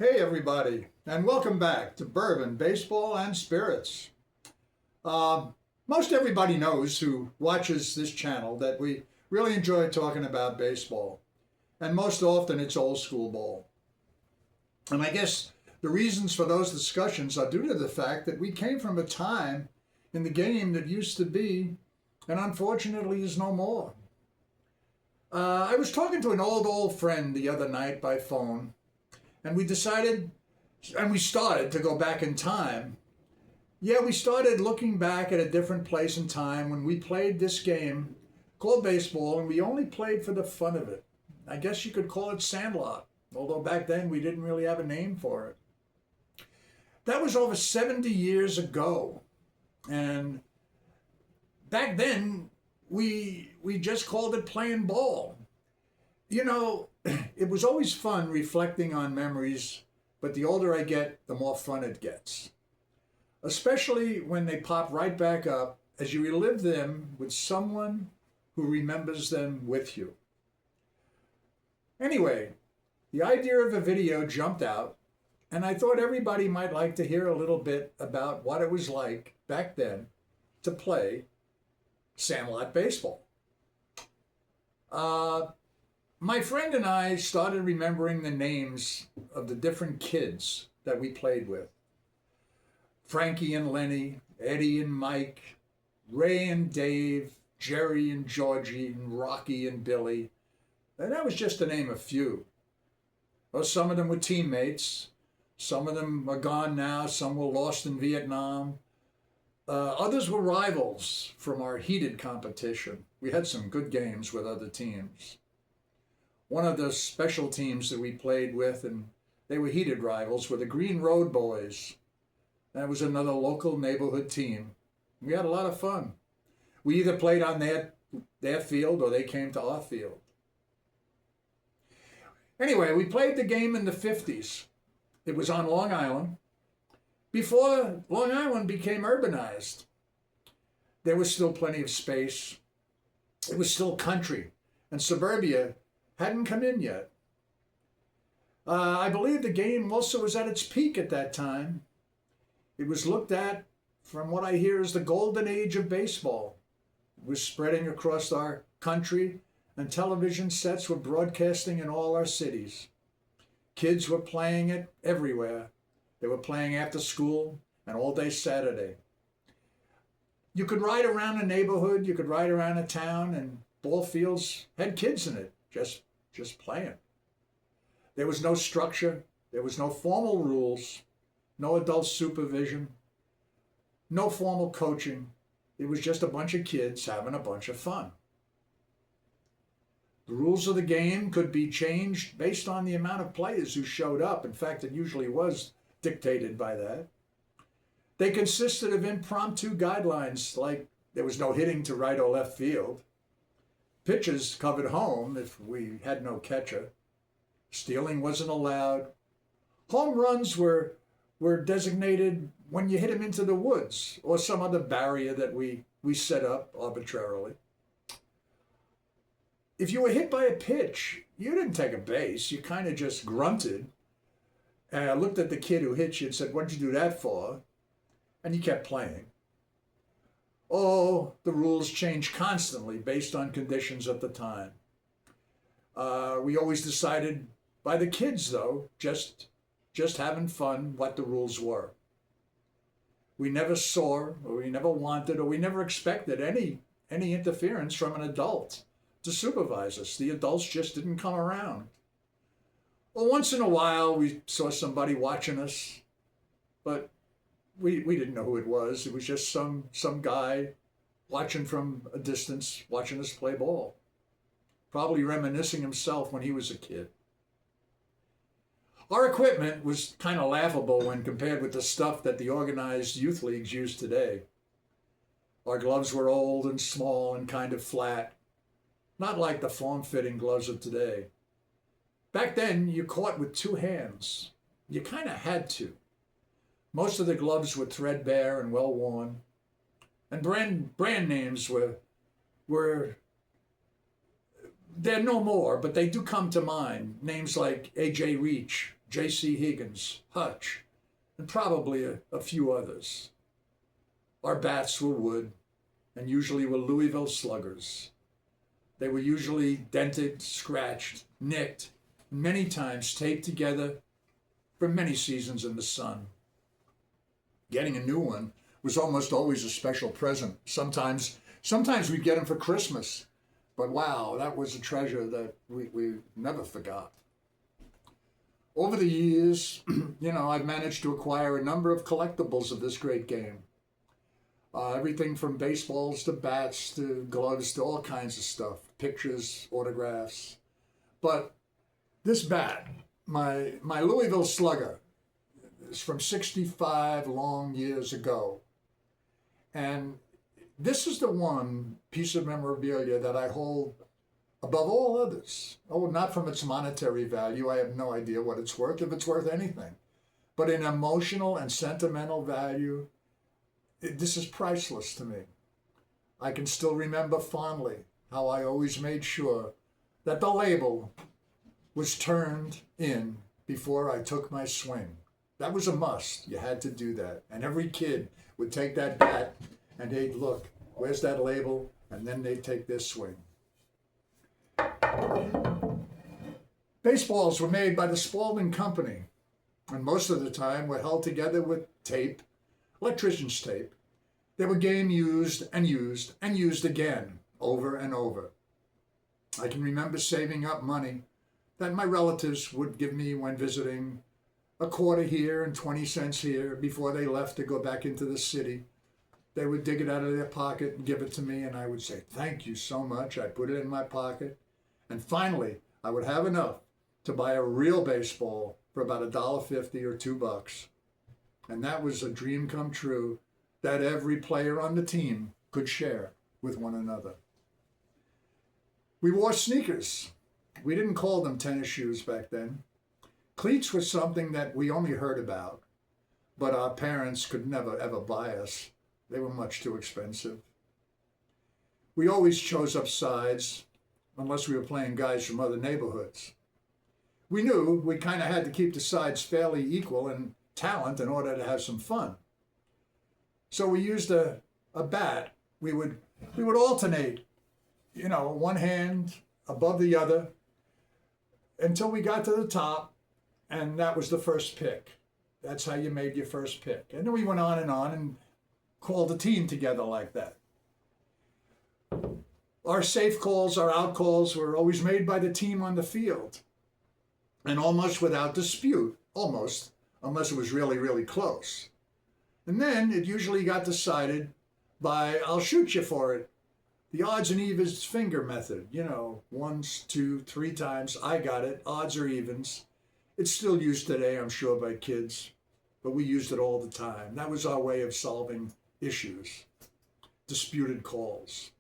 Hey everybody, and welcome back to Bourbon, Baseball, and Spirits. Most everybody knows who watches this channel that we really enjoy talking about baseball, and most often it's old school ball. And I guess the reasons for those discussions are due to the fact that we came from a time in the game that used to be, and unfortunately is no more. I was talking to an old friend the other night by phone, and we decided, and we started to go back in time. Yeah, we started looking back at a different place in time when we played this game called baseball, and we only played for the fun of it. I guess you could call it sandlot, although back then we didn't really have a name for it. That was over 70 years ago, and back then we just called it playing ball. You know, it was always fun reflecting on memories, but the older I get, the more fun it gets. Especially when they pop right back up as you relive them with someone who remembers them with you. Anyway, the idea of a video jumped out, and I thought everybody might like to hear a little bit about what it was like back then to play sandlot baseball. My friend and I started remembering the names of the different kids that we played with. Frankie and Lenny, Eddie and Mike, Ray and Dave, Jerry and Georgie, and Rocky and Billy. And that was just to name a few. Well, some of them were teammates. Some of them are gone now. Some were lost in Vietnam. Others were rivals from our heated competition. We had some good games with other teams. One of the special teams that we played with, and they were heated rivals, were the Green Road Boys. That was another local neighborhood team. We had a lot of fun. We either played on their field or they came to our field. Anyway, we played the game in the 50s. It was on Long Island. Before Long Island became urbanized, there was still plenty of space. It was still country, and suburbia hadn't come in yet. I believe the game also was at its peak at that time. It was looked at, from what I hear, as the golden age of baseball. It was spreading across our country, and television sets were broadcasting in all our cities. Kids were playing it everywhere. They were playing after school and all day Saturday. You could ride around a neighborhood, you could ride around a town, and ball fields had kids in it, just playing. There was no structure, there was no formal rules, no adult supervision, no formal coaching. It was just a bunch of kids having a bunch of fun. The rules of the game could be changed based on the amount of players who showed up. In fact, it usually was dictated by that. They consisted of impromptu guidelines, like there was no hitting to right or left field. Pitchers covered home if we had no catcher. Stealing wasn't allowed. Home runs were designated when you hit them into the woods or some other barrier that we set up arbitrarily. If you were hit by a pitch, you didn't take a base. You kind of just grunted. And I looked at the kid who hit you and said, "What'd you do that for?" And you kept playing. Oh, the rules change constantly based on conditions at the time. We always decided by the kids, though, just having fun, what the rules were. We never saw, or we never wanted, or we never expected any interference from an adult to supervise us. The adults just didn't come around. Well, once in a while, we saw somebody watching us, but we didn't know who it was. It was just some guy watching from a distance, watching us play ball, probably reminiscing himself when he was a kid. Our equipment was kind of laughable when compared with the stuff that the organized youth leagues use today. Our gloves were old and small and kind of flat, not like the form-fitting gloves of today. Back then, you caught with two hands. You kind of had to. Most of the gloves were threadbare and well-worn, and brand names were they're no more, but they do come to mind. Names like A.J. Reach, J.C. Higgins, Hutch, and probably a few others. Our bats were wood and usually were Louisville Sluggers. They were usually dented, scratched, nicked, many times taped together for many seasons in the sun. Getting a new one was almost always a special present. Sometimes we'd get them for Christmas. But wow, that was a treasure that we never forgot. Over the years, I've managed to acquire a number of collectibles of this great game. Everything from baseballs to bats to gloves to all kinds of stuff. Pictures, autographs. But this bat, my Louisville Slugger, is from 65 long years ago. And this is the one piece of memorabilia that I hold above all others. Oh, not from its monetary value. I have no idea what it's worth, if it's worth anything. But in emotional and sentimental value, this is priceless to me. I can still remember fondly how I always made sure that the label was turned in before I took my swing. That was a must. You had to do that. And every kid would take that bat and they'd look, where's that label? And then they'd take their swing. Baseballs were made by the Spalding Company, and most of the time were held together with tape, electrician's tape. They were game used and used and used again, over and over. I can remember saving up money that my relatives would give me when visiting, a quarter here and 20 cents here before they left to go back into the city. They would dig it out of their pocket and give it to me, and I would say, thank you so much. I'd put it in my pocket. And finally, I would have enough to buy a real baseball for about $1.50 or $2. And that was a dream come true that every player on the team could share with one another. We wore sneakers. We didn't call them tennis shoes back then. Cleats was something that we only heard about, but our parents could never, ever buy us. They were much too expensive. We always chose up sides, unless we were playing guys from other neighborhoods. We knew we kind of had to keep the sides fairly equal in talent in order to have some fun. So we used a bat. We would alternate, one hand above the other until we got to the top, and that was the first pick. That's how you made your first pick. And then we went on and called a team together like that. Our safe calls, our out calls were always made by the team on the field. And almost without dispute, unless it was really, really close. And then it usually got decided by, I'll shoot you for it. The odds and evens finger method, once, two, three times, I got it, odds or evens. It's still used today, I'm sure, by kids, but we used it all the time. That was our way of solving issues, disputed calls.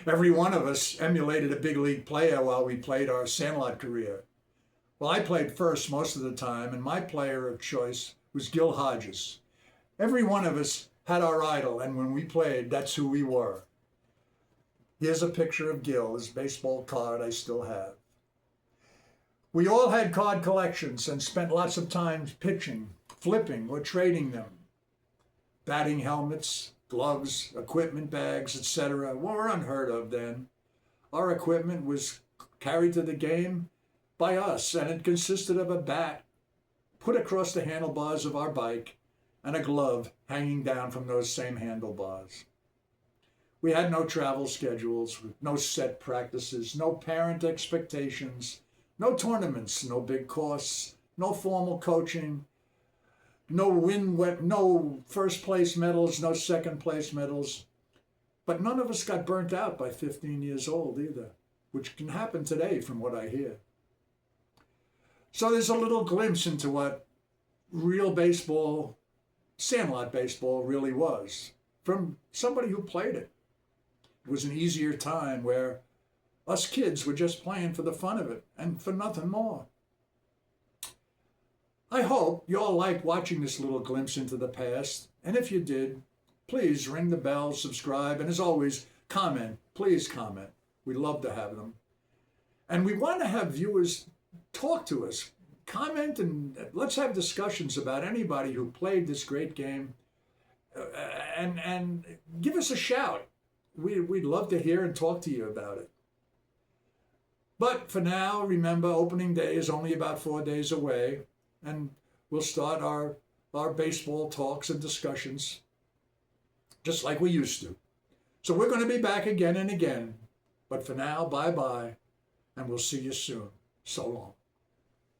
Every one of us emulated a big league player while we played our sandlot career. Well, I played first most of the time, and my player of choice was Gil Hodges. Every one of us had our idol, and when we played, that's who we were. Here's a picture of Gil, his baseball card I still have. We all had card collections and spent lots of time pitching, flipping, or trading them. Batting helmets, gloves, equipment bags, etc. were unheard of then. Our equipment was carried to the game by us, and it consisted of a bat put across the handlebars of our bike and a glove hanging down from those same handlebars. We had no travel schedules, no set practices, no parent expectations, no tournaments, no big courses, no formal coaching, no first place medals, no second place medals. But none of us got burnt out by 15 years old either, which can happen today from what I hear. So there's a little glimpse into what real baseball, sandlot baseball, really was from somebody who played it. It was an easier time where us kids were just playing for the fun of it and for nothing more. I hope you all liked watching this little glimpse into the past, and if you did, please ring the bell, subscribe, and as always, comment. Please comment. We love to have them. And we want to have viewers talk to us. comment and let's have discussions about anybody who played this great game, and give us a shout. We'd love to hear and talk to you about it. But for now, remember, opening day is only about 4 days away, and we'll start our baseball talks and discussions just like we used to. So we're going to be back again and again. But for now, bye-bye, and we'll see you soon. So long.